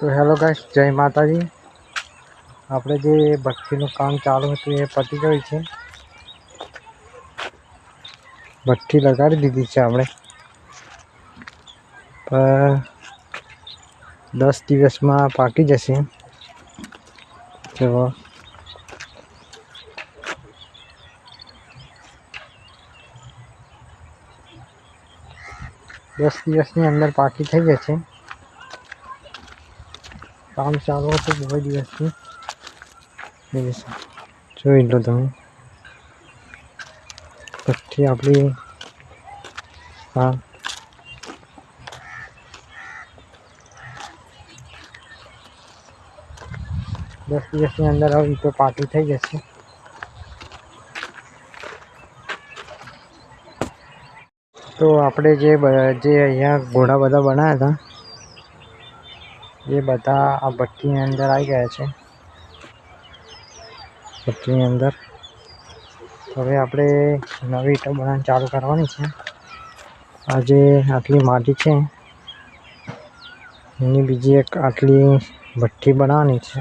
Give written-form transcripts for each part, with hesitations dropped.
તો hello guys, જય માતાજી। આપણે જે ભઠ્ઠીનું કામ ચાલુ હતું એ પતી ગયું છે। ભઠ્ઠી લગાડી દીધી છે આપણે, પણ 10 દિવસમાં પાકી જશે। તો 10 દિવસની અંદર પાકી થઈ જશે। કામ ચાલુ હતું બહુ દિવસથી, જોઈ લો તમે। ભઠ્ઠી આપણી હા 10 દિવસની અંદર આવી તો પાકી થઈ જશે। તો આપણે જે અહીંયા ઘોડા બધા બનાવ્યા હતા એ બધા આ ભઠ્ઠીની અંદર આવી ગયા છે। ભઠ્ઠીની અંદર હવે આપણે નવી ઈંટો બનાવવાનું ચાલુ કરવાની છે। આજે આટલી માટી છે એની બીજી એક આટલી ભઠ્ઠી બનાવવાની છે।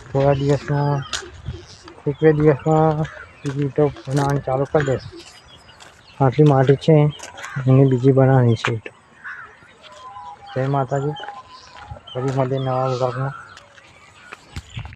થોડા દિવસમાં 1-2 દિવસમાં બીજી ઈંટો બનાવવાનું ચાલુ કરી દઈશું। આટલી માટી છે એની બીજી બનાવવાની છે ઈંટો। જય માતાજી, ફરી મળીએ નવા બ્લોગમાં।